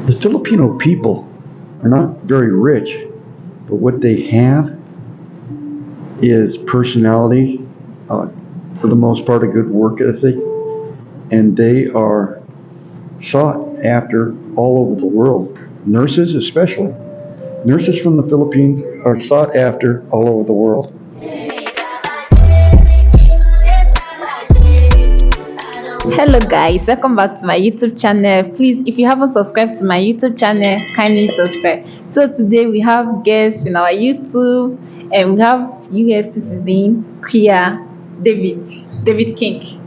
The Filipino people are not very rich, but what they have is personality, for the most part, a good work ethic, and they are sought after all over the world. Nurses, especially. Nurses from the Philippines are sought after all over the world. Hello guys, welcome back to my YouTube channel. Please, if you haven't subscribed to my YouTube channel, kindly subscribe. So today we have guests in our YouTube, and we have US citizen Kia David King.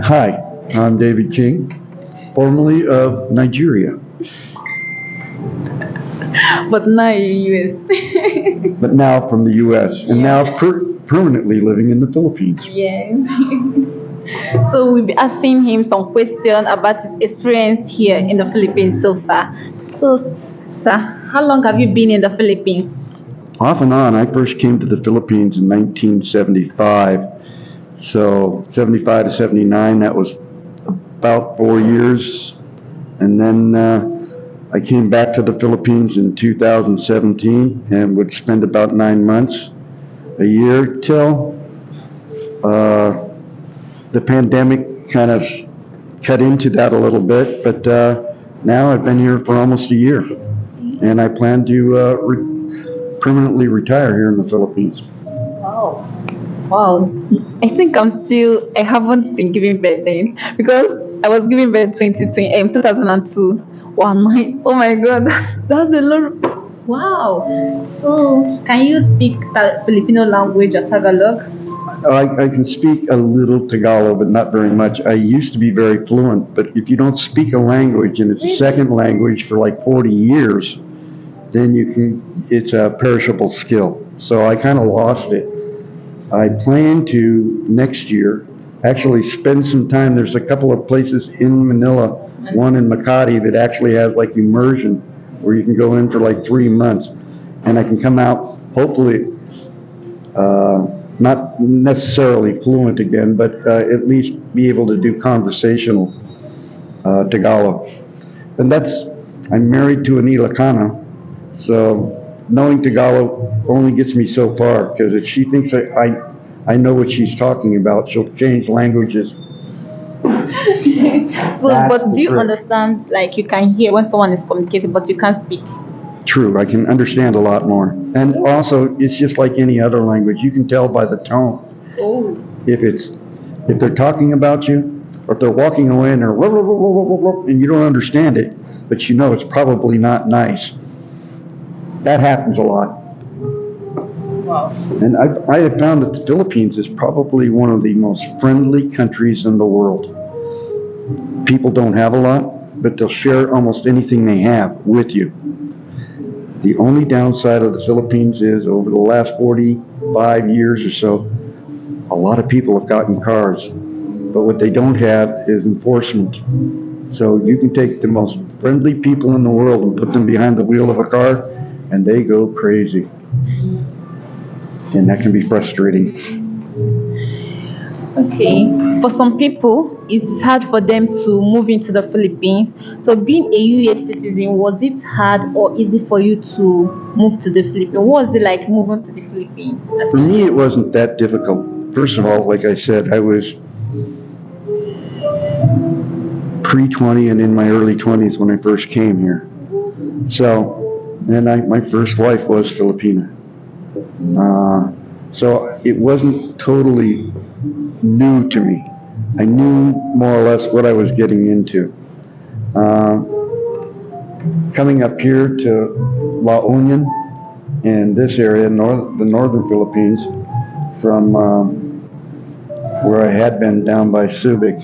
Hi, I'm David King, formerly of Nigeria, But now in US. but now from the US, and now permanently living in the Philippines. Yeah. So we'll be asking him some questions about his experience here in the Philippines so far. So, sir, how long have you been in the Philippines? Off and on, I first came to the Philippines in 1975. So 75 to 79, that was about 4 years. And then I came back to the Philippines in 2017 and would spend about 9 months, a year, till the pandemic kind of cut into that a little bit. But now I've been here for almost a year, and I plan to permanently retire here in the Philippines. Wow. Wow. I haven't been giving birth then because I was giving birth 2002. Wow, oh my God, that's a lot. Wow. So, can you speak Filipino language or Tagalog? I can speak a little Tagalog, but not very much. I used to be very fluent, but if you don't speak a language and it's a second language for like 40 years, then it's a perishable skill. So I kind of lost it. I plan to next year actually spend some time. There's a couple of places in Manila, one in Makati that actually has like immersion where you can go in for like 3 months, and I can come out hopefully not necessarily fluent again, but at least be able to do conversational Tagalog. And I'm married to an Ilocana, so knowing Tagalog only gets me so far, because if she thinks I know what she's talking about, she'll change languages. So, but do you understand, like you can hear when someone is communicating, but you can't speak? True, I can understand a lot more. And also, it's just like any other language. You can tell by the tone. Oh. If they're talking about you, or if they're walking away and they're and you don't understand it, but you know it's probably not nice. That happens a lot. Wow. And I have found that the Philippines is probably one of the most friendly countries in the world. People don't have a lot, but they'll share almost anything they have with you. The only downside of the Philippines is over the last 45 years or so, a lot of people have gotten cars, but what they don't have is enforcement. So you can take the most friendly people in the world and put them behind the wheel of a car, and they go crazy. And that can be frustrating. Okay. For some people, it's hard for them to move into the Philippines. So, being a US citizen, was it hard or easy for you to move to the Philippines? What was it like moving to the Philippines? For me, it wasn't that difficult. First of all, like I said, I was pre-20 and in my early 20s when I first came here. So, and my first wife was Filipina. So it wasn't totally new to me. I knew more or less what I was getting into. Coming up here to La Union and this area, the northern Philippines, from where I had been down by Subic,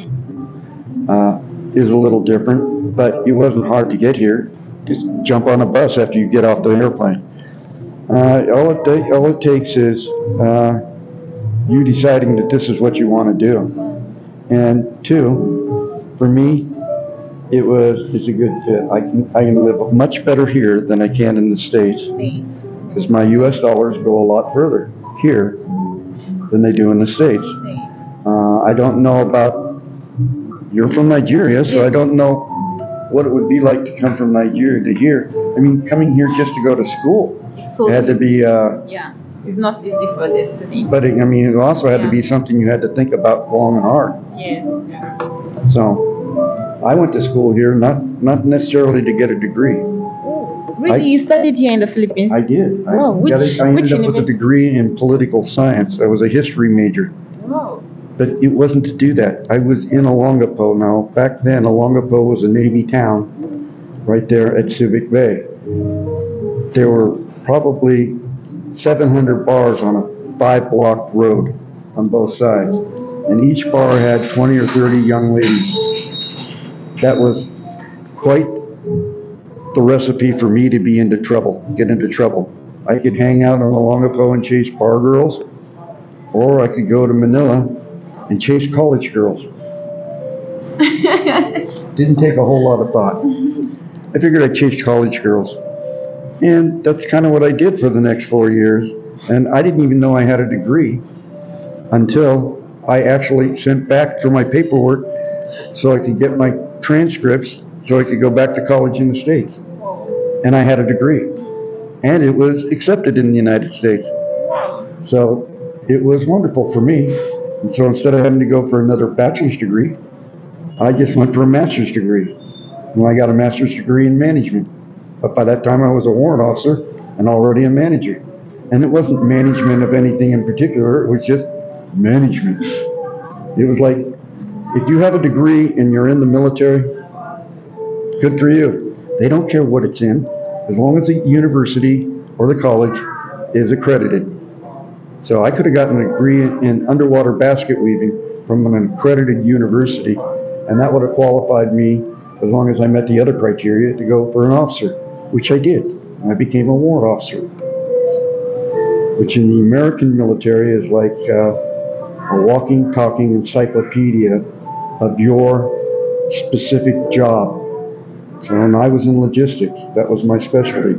is a little different, but it wasn't hard to get here. Just jump on a bus after you get off the airplane. All it takes is you deciding that this is what you want to do. And two, for me, it's a good fit. I can live much better here than I can in the States, because my U.S. dollars go a lot further here than they do in the States. I don't know about, you're from Nigeria, so I don't know what it would be like to come from Nigeria to here. I mean, coming here just to go to school It's so had to easy. be, Yeah, it's not easy for destiny. but I mean, it also had to Yeah. be something you had to think about long and hard. Yes, true. So I went to school here, not necessarily to get a degree. Really, you studied here in the Philippines? I did. Wow, I ended up with a university? degree in political science. I was a history major. Wow. But it wasn't to do that. I was in Olongapo now. Back then, Olongapo was a Navy town right there at Subic Bay. There were probably 700 bars on a 5-block road on both sides. And each bar had 20 or 30 young ladies. That was quite the recipe for me to be into trouble, get into trouble. I could hang out on Olongapo and chase bar girls, or I could go to Manila and chase college girls. Didn't take a whole lot of thought. I figured I'd chase college girls. And that's kind of what I did for the next 4 years. And I didn't even know I had a degree until I actually sent back for my paperwork so I could get my transcripts so I could go back to college in the States. And I had a degree. And it was accepted in the United States. So it was wonderful for me. And so instead of having to go for another bachelor's degree, I just went for a master's degree. And I got a master's degree in management. But by that time I was a warrant officer and already a manager. And it wasn't management of anything in particular, it was just management. It was like, if you have a degree and you're in the military, good for you. They don't care what it's in, as long as the university or the college is accredited. So I could have gotten a degree in underwater basket weaving from an accredited university, and that would have qualified me as long as I met the other criteria to go for an officer, which I did. I became a warrant officer, which in the American military is like a walking, talking encyclopedia of your specific job. So when I was in logistics, that was my specialty.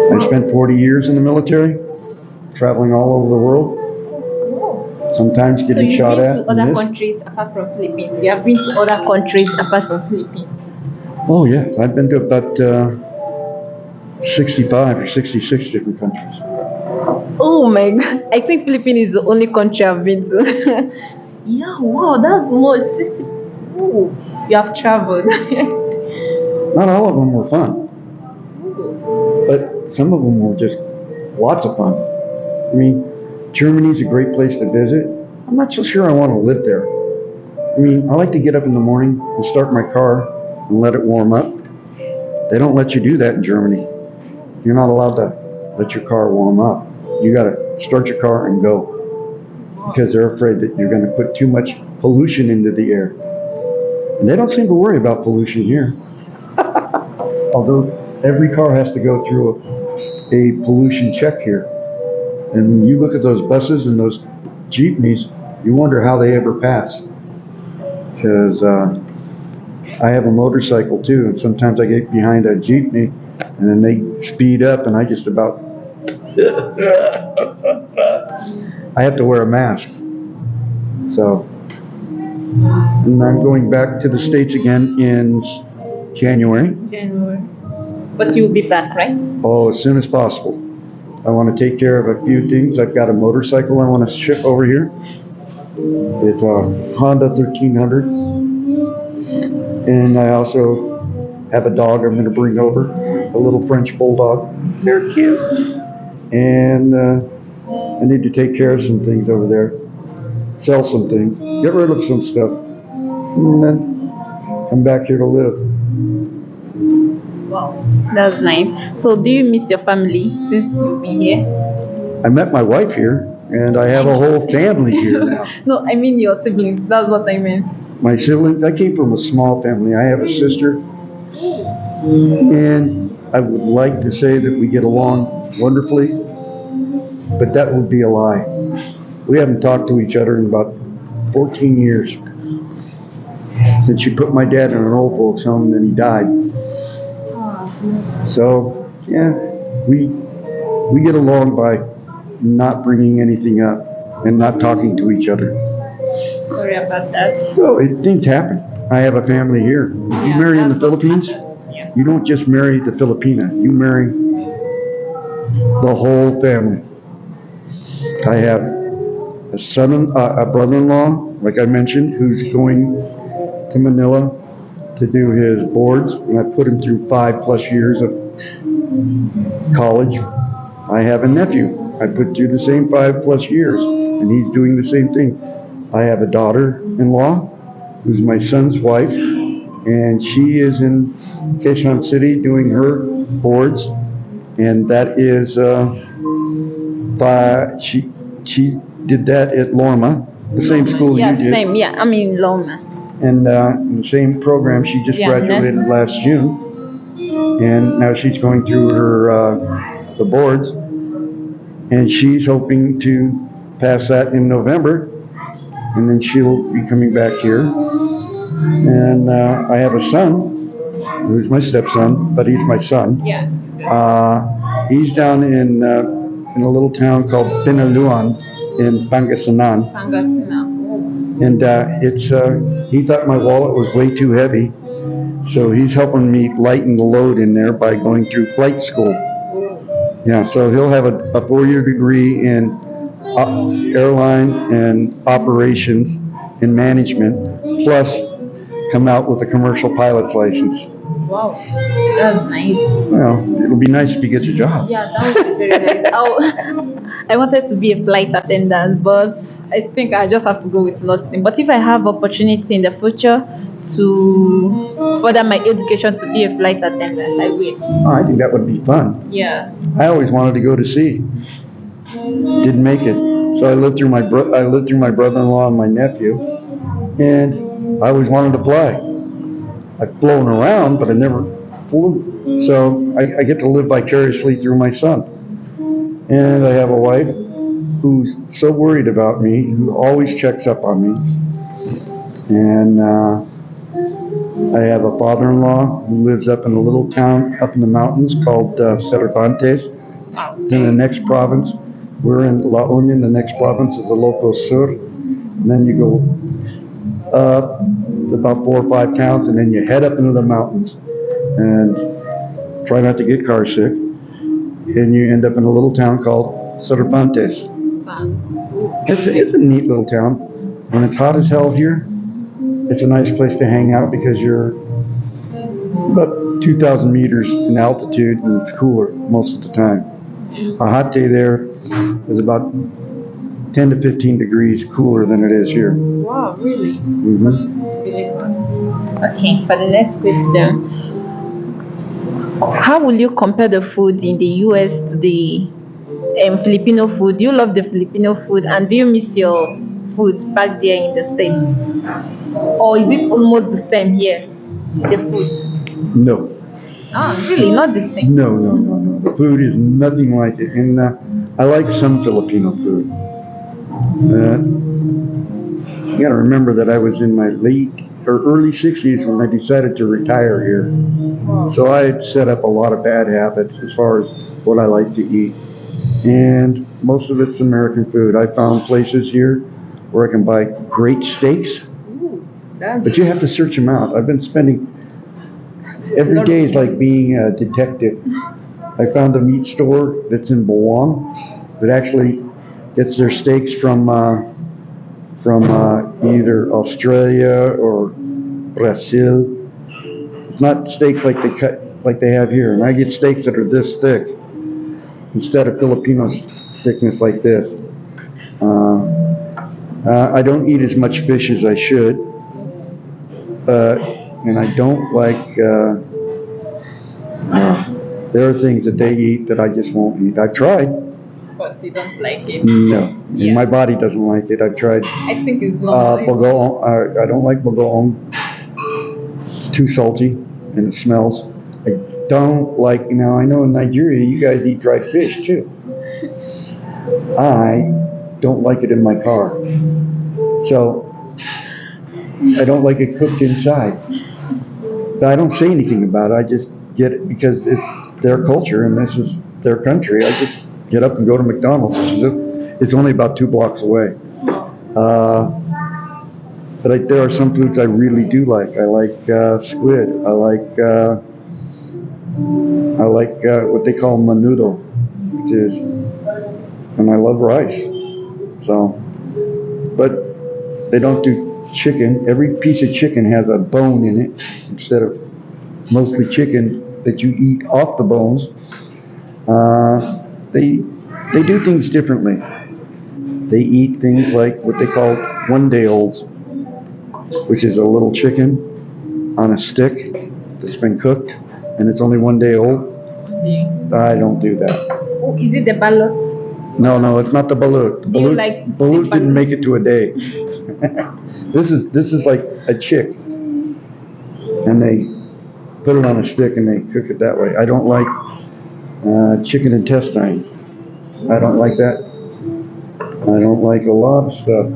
I spent 40 years in the military, traveling all over the world, sometimes So getting you've shot been at. to and other missed. countries apart from Philippines. You have been to other countries apart from Philippines. Oh yes, I've been to about 65 or 66 different countries. Oh my god. I think Philippines is the only country I've been to. Yeah, wow, that's more 60. Ooh, you have traveled. Not all of them were fun, but some of them were just lots of fun. I mean, Germany's a great place to visit. I'm not so sure I want to live there. I mean, I like to get up in the morning and start my car and let it warm up. They don't let you do that in Germany. You're not allowed to let your car warm up. You got to start your car and go, because they're afraid that you're going to put too much pollution into the air. And they don't seem to worry about pollution here. Although every car has to go through a pollution check here. And when you look at those buses and those jeepneys, you wonder how they ever pass. Because I have a motorcycle too, and sometimes I get behind a jeepney and then they speed up and I just about I have to wear a mask. So, and I'm going back to the States again in January. January. But you'll be back, right? Oh, as soon as possible. I want to take care of a few things. I've got a motorcycle I want to ship over here. It's a Honda 1300. And I also have a dog I'm going to bring over, a little French bulldog. They're cute. And I need to take care of some things over there, sell some things, get rid of some stuff, and then come back here to live. Wow, that's nice. So, do you miss your family since you'll be here? I met my wife here, and I have a whole family here now. No, I mean your siblings. That's what I meant. My siblings, I came from a small family. I have a sister, and I would like to say that we get along wonderfully, but that would be a lie. We haven't talked to each other in about 14 years. Since she put my dad in an old folks home and then he died. So, yeah, we get along by not bringing anything up and not talking to each other. Sorry about that. So things happen. I have a family here. If you marry in the Philippines, Yeah. you don't just marry the Filipina, you marry the whole family. I have a son, a brother-in-law, like I mentioned, who's going to Manila to do his boards, and I put him through 5+ years of college. I have a nephew I put through the same 5+ years, and he's doing the same thing. I have a daughter-in-law who's my son's wife, and she is in Quezon City doing her boards, and that is by she did that at Lorma, the same school Yeah, you did, same. Yeah, I'm in Loma. and in the same program. She just Yeah, graduated nursing. last June, and now she's going through her the boards, and she's hoping to pass that in November, and then she'll be coming back here. And I have a son, who's my stepson, but he's my son. Yeah. He's down in a little town called Pinaluan in Pangasinan, Pangasinan. and it's he thought my wallet was way too heavy, so he's helping me lighten the load in there by going through flight school. Yeah, so he'll have a 4-year degree in airline and operations and management, plus come out with a commercial pilot's license. Wow, that's nice. Well, it'll be nice if he gets a job. Yeah, that would be very nice. I wanted to be a flight attendant, but I think I just have to go with nursing. But if I have opportunity in the future to further my education to be a flight attendant, I will. Oh, I think that would be fun. Yeah. I always wanted to go to sea. Didn't make it. So I lived through my brother-in-law and my nephew, and I always wanted to fly. I've flown around, but I never flew. So I get to live vicariously through my son. And I have a wife who's so worried about me, who always checks up on me. And I have a father-in-law who lives up in a little town up in the mountains called Cervantes. In the next province, we're in La Union. The next province is the Ilocos Sur. And then you go up about 4 or 5 towns, and then you head up into the mountains. And try not to get car sick. And you end up in a little town called Cervantes. It's a neat little town. When it's hot as hell here, it's a nice place to hang out because you're about 2,000 meters in altitude, and it's cooler most of the time. A hot day there is about 10 to 15 degrees cooler than it is here. Wow, really? Mm-hmm. Really good. Okay, for the next question. How will you compare the food in the US to the Filipino food? Do you love the Filipino food, and do you miss your food back there in the States? Or is it almost the same here, the food? No. Ah, really? Not the same? No. The food is nothing like it. And I like some Filipino food. You gotta remember that I was in my late or early 60s when I decided to retire here. So I had set up a lot of bad habits as far as what I like to eat. And most of it's American food. I found places here where I can buy great steaks, but you have to search them out. I've been spending, every day is like being a detective. I found a meat store that's in Bawang that actually gets their steaks from either Australia or Brazil. It's not steaks like they have here, and I get steaks that are this thick instead of Filipino thickness like this. I don't eat as much fish as I should, and I don't like. There are things that they eat that I just won't eat. I've tried. But you don't like it? No, Yeah. my body doesn't like it. I've tried. I think it's normal. Bagoong. I don't like bagoong. It's too salty and it smells. I don't like. Now I know in Nigeria you guys eat dried fish too. I don't like it in my car, so I don't like it cooked inside. But I don't say anything about it. I just get it because it's their culture and this is their country. I just get up and go to McDonald's. It's only about 2 blocks away. But there are some foods I really do like. I like squid. I like what they call menudo, which is, and I love rice. So, but they don't do chicken. Every piece of chicken has a bone in it instead of mostly chicken that you eat off the bones. They do things differently. They eat things like what they call one-day olds, which is a little chicken on a stick that's been cooked and it's only 1 day old. I don't do that. Oh, is it the ballot? No, no, it's not the balut. The Do you balut, like the balut didn't balut? make it to a day. This is like a chick, and they put it on a stick and they cook it that way. I don't like chicken intestines. I don't like that. I don't like a lot of stuff.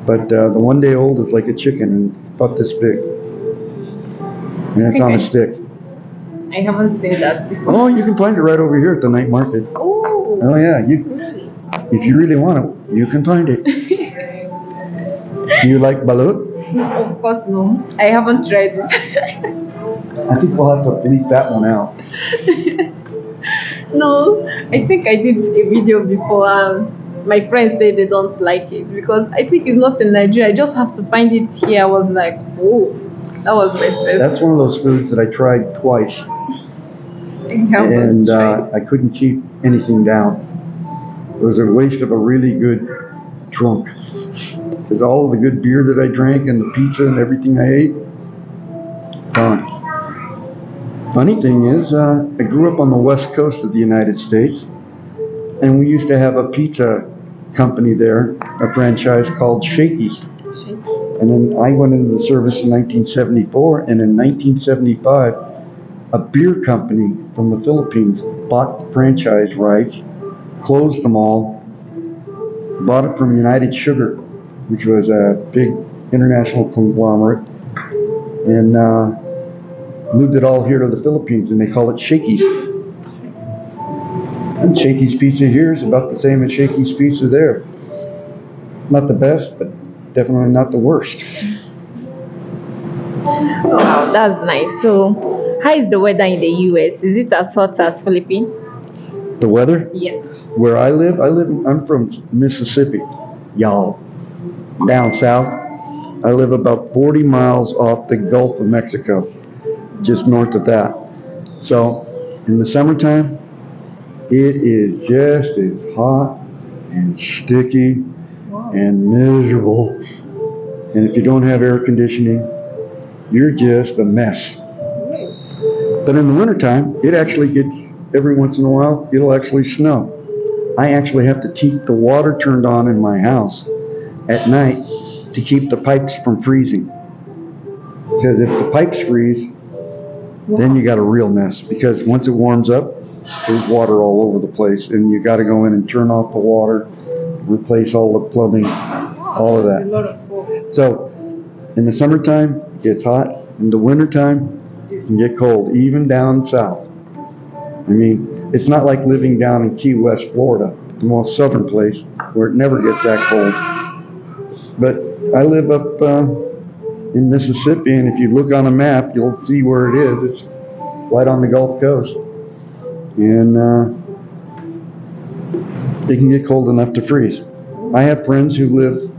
But the 1 day old is like a chicken and it's about this big, and it's on a Okay. stick. I haven't seen that before. Oh, you can find it right over here at the night market. Oh, Oh yeah, really? if you really want it, you can find it. Do you like balut? Of course, no. I haven't tried it. I think we'll have to bleep that one out. No, I think I did a video before and my friends say they don't like it because I think it's not in Nigeria. I just have to find it here. I was like, oh, that was my first. That's one of those foods that I tried twice, I haven't and tried. I couldn't keep anything down. It was a waste of a really good drunk. Because all of the good beer that I drank and the pizza and everything I ate, gone. Funny thing is, I grew up on the west coast of the United States, and we used to have a pizza company there, a franchise called Shakey's. And then I went into the service in 1974, and in 1975, a beer company from the Philippines bought the franchise rights, closed them all, bought it from United Sugar, which was a big international conglomerate, and moved it all here to the Philippines, and they call it Shakey's. And Shakey's pizza here is about the same as Shakey's pizza there. Not the best, but definitely not the worst. Oh, wow, that's nice. So, how is the weather in the US? Is it as hot as Philippines? The weather? Yes. Where I'm from Mississippi, y'all. Down south. I live about 40 miles off the Gulf of Mexico, just north of that. So, in the summertime, it is just as hot and sticky and miserable. And if you don't have air conditioning, you're just a mess. But in the wintertime, it actually gets, every once in a while, it'll actually snow. I actually have to keep the water turned on in my house at night to keep the pipes from freezing. Because if the pipes freeze, then you got a real mess. Because once it warms up, there's water all over the place, and you got to go in and turn off the water, replace all the plumbing, all of A that. lot of work. So in the summertime, it gets hot. In the wintertime, it can get cold, even down south. I mean, it's not like living down in Key West, Florida, the most southern place, where it never gets that cold. But I live up in Mississippi, and if you look on a map, you'll see where it is. It's right on the Gulf Coast. And it can get cold enough to freeze. I have friends who live,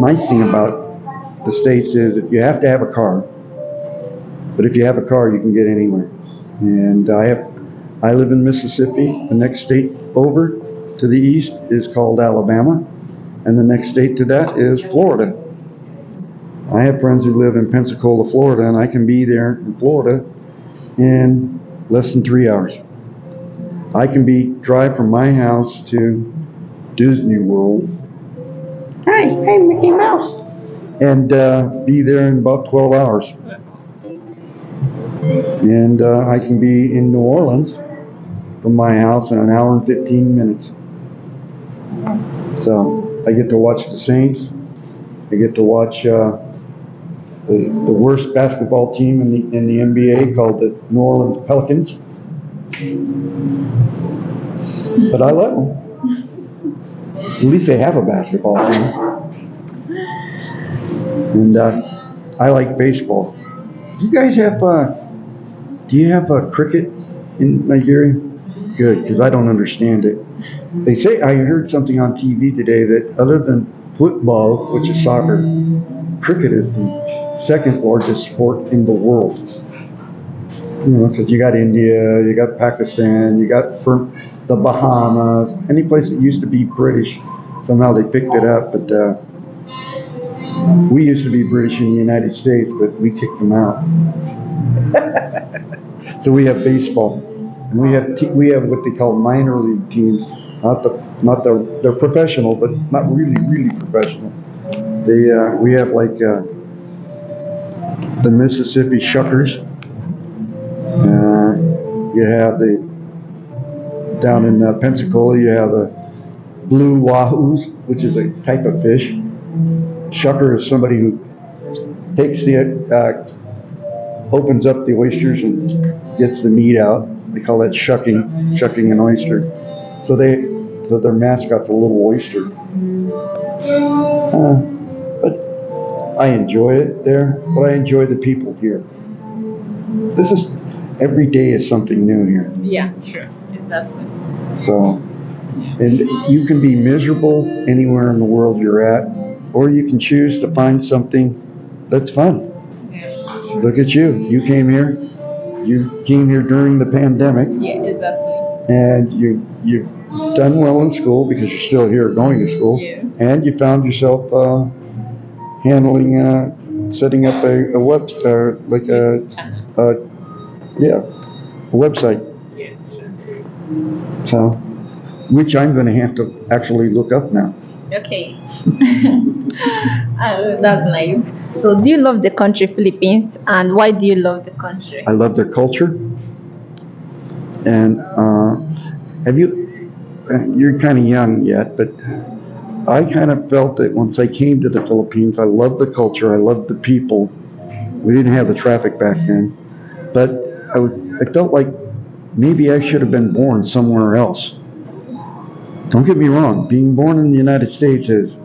nice thing about the States is that you have to have a car. But if you have a car, you can get anywhere. And I live in Mississippi. The next state over to the east is called Alabama. And the next state to that is Florida. I have friends who live in Pensacola, Florida, and I can be there in Florida in less than 3 hours. I can drive from my house to Disney World. Hi, Mickey Mouse. And be there in about 12 hours. And I can be in New Orleans from my house in an hour and 15 minutes. So I get to watch the Saints. I get to watch the worst basketball team in the NBA called the New Orleans Pelicans. But I love them. At least they have a basketball team. And I like baseball. Do you guys have do you have cricket in Nigeria? Good, because I don't understand it. They say I heard something on TV today that other than football, which is soccer, cricket is the second largest sport in the world. You know, because you got India, you got Pakistan, you got the Bahamas, any place that used to be British. Somehow they picked it up, but we used to be British in the United States, but we kicked them out. So we have baseball, and we have what they call minor league teams. Not the they're professional, but not really professional. We have like the Mississippi Shuckers. You have the down in Pensacola. You have the blue wahoos, which is a type of fish. Shucker is somebody who takes opens up the oysters and gets the meat out. They call that shucking an oyster. So their mascot's a little oyster. But I enjoy it there, but I enjoy the people here. This is every day is something new here. Yeah, sure. Exactly. So, and you can be miserable anywhere in the world you're at, or you can choose to find something that's fun. Look at you. You came here. You came here during the pandemic. Yeah, exactly. And you've done well in school because you're still here going to school. Yeah. And you found yourself handling, setting up a web, like a website. Yes. So, which I'm going to have to actually look up now. Okay. That's nice. So, do you love the country Philippines, and why do you love the country? I love their culture. And have you? You're kind of young yet, but I kind of felt that once I came to the Philippines, I loved the culture. I loved the people. We didn't have the traffic back then, but I felt like maybe I should have been born somewhere else. Don't get me wrong. Being born in the United States has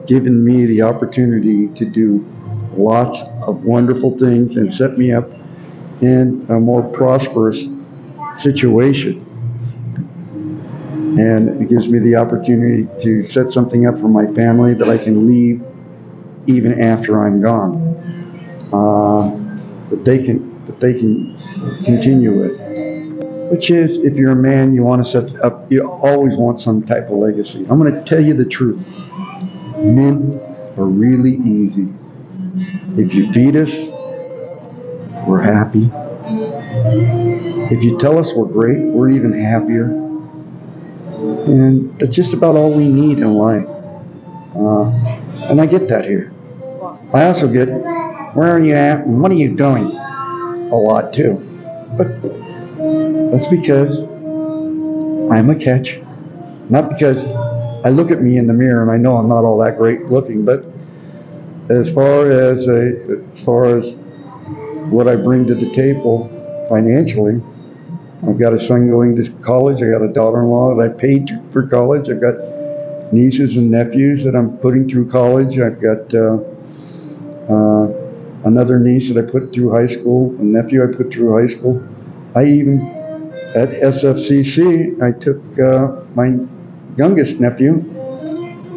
given me the opportunity to do lots of wonderful things and set me up in a more prosperous situation. And it gives me the opportunity to set something up for my family that I can leave even after I'm gone. That they can continue with. Which is, if you're a man, you want to set up, you always want some type of legacy. I'm going to tell you the truth. Men are really easy. If you feed us, we're happy. If you tell us we're great, we're even happier. And that's just about all we need in life. And I get that here. I also get, where are you at and what are you doing? A lot too. But that's because I'm a catch. Not because I look at me in the mirror and I know I'm not all that great looking, but as far as what I bring to the table financially, I've got a son going to college. I got a daughter-in-law that I paid for college. I've got nieces and nephews that I'm putting through college. I've got another niece that I put through high school, a nephew I put through high school. I even, at SFCC, I took my youngest nephew,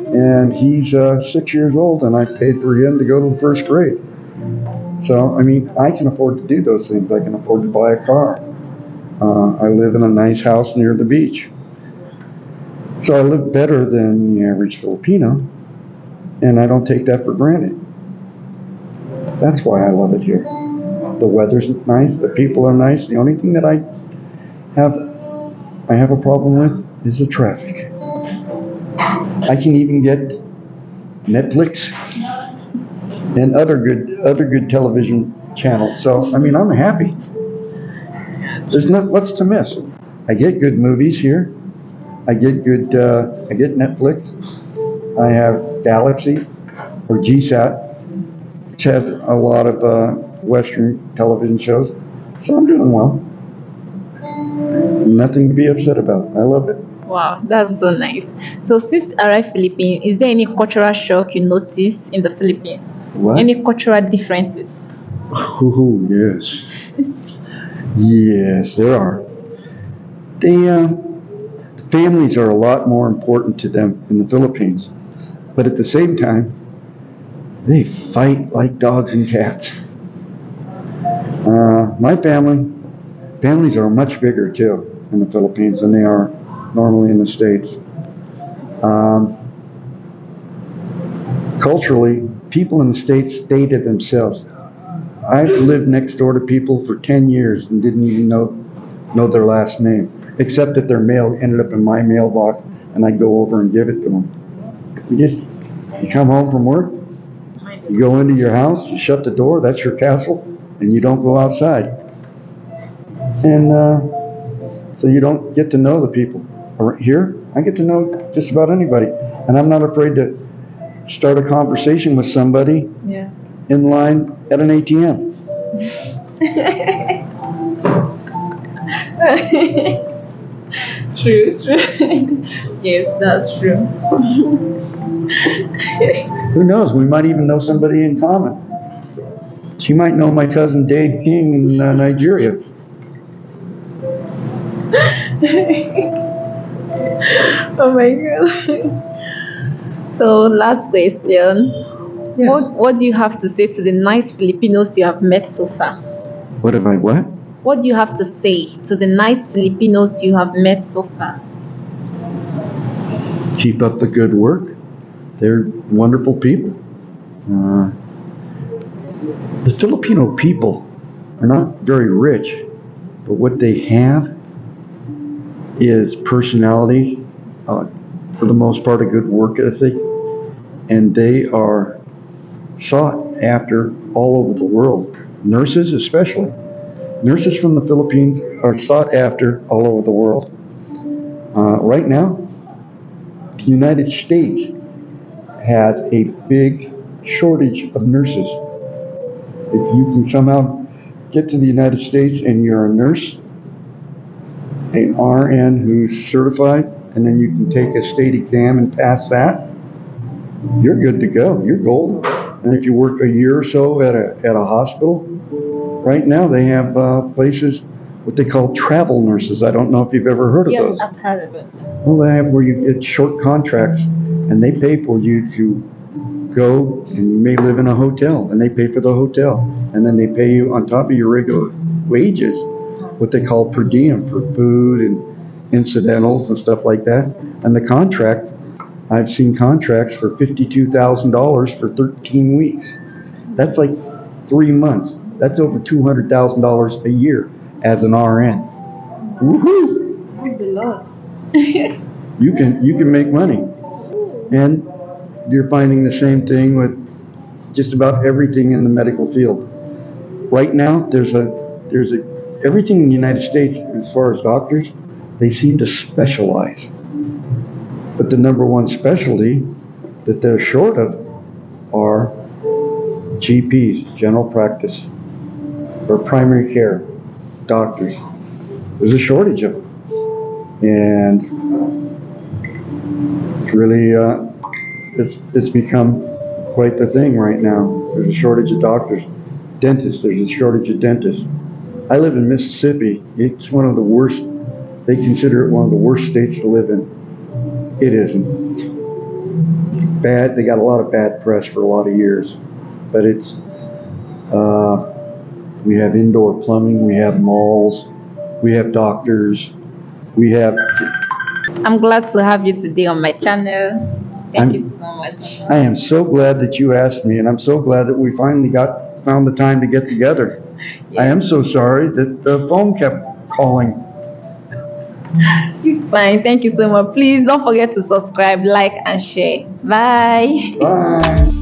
and he's 6 years old, and I paid for him to go to the first grade. So, I mean, I can afford to do those things. I can afford to buy a car. I live in a nice house near the beach. So I live better than the average Filipino, and I don't take that for granted. That's why I love it here. The weather's nice, the people are nice. The only thing that I have a problem with is the traffic. I can even get Netflix and other good television channels. So I mean, I'm happy. There's not what's to miss. I get good movies here. I get Netflix. I have Galaxy or GSAT, which has a lot of Western television shows. So I'm doing well. Nothing to be upset about. I love it. Wow, that's so nice. So since you arrived Philippines, is there any cultural shock you notice in the Philippines? What? Any cultural differences? Oh, yes. Yes, there are. Families are a lot more important to them in the Philippines. But at the same time, they fight like dogs and cats. My families are much bigger too in the Philippines than they are normally in the States. Um, Culturally, people in the States stay to themselves. I've lived next door to people for 10 years and didn't even know their last name, except that their mail ended up in my mailbox and I go over and give it to them. You come home from work, you go into your house, you shut the door, that's your castle, and you don't go outside. And so you don't get to know the people. Here, I get to know just about anybody. And I'm not afraid to start a conversation with somebody Yeah. in line at an ATM. True, true. Yes, that's true. Who knows? We might even know somebody in common. She might know my cousin Dave King in Nigeria. Oh my god. So last question. Yes. What do you have to say to the nice Filipinos you have met so far? What have I what? What do you have to say to the nice Filipinos you have met so far? Keep up the good work. They're wonderful people. The Filipino people are not very rich, but what they have is personality, for the most part, a good work ethic, and they are sought after all over the world. Nurses, especially. Nurses from the Philippines are sought after all over the world. Right now, the United States has a big shortage of nurses. If you can somehow get to the United States and you're a nurse, an RN who's certified, and then you can take a state exam and pass that, you're good to go. You're golden. And if you work a year or so at a hospital, right now they have places, what they call travel nurses. I don't know if you've ever heard of those. Yes, I've heard of it. Well, they have where you get short contracts, and they pay for you to go, and you may live in a hotel, and they pay for the hotel, and then they pay you on top of your regular wages what they call per diem for food and incidentals and stuff like that. And the contract, I've seen contracts for $52,000 for 13 weeks. That's like 3 months. That's over $200,000 a year as an RN. Woohoo! That's a lot. You can make money, and you're finding the same thing with just about everything in the medical field. Right now, there's everything in the United States as far as doctors, they seem to specialize. But the number one specialty that they're short of are GPs, general practice, or primary care doctors. There's a shortage of them. And it's really, it's become quite the thing right now. There's a shortage of doctors. Dentists, there's a shortage of dentists. I live in Mississippi. It's one of the worst, they consider it one of the worst states to live in. It isn't. It's bad. They got a lot of bad press for a lot of years. But it's, we have indoor plumbing, we have malls, we have doctors, we have... I'm glad to have you today on my channel. Thank you so much. I am so glad that you asked me, and I'm so glad that we finally found the time to get together. Yeah. I am so sorry that the phone kept calling. It's fine. Thank you so much. Please don't forget to subscribe, like, and share. Bye. Bye.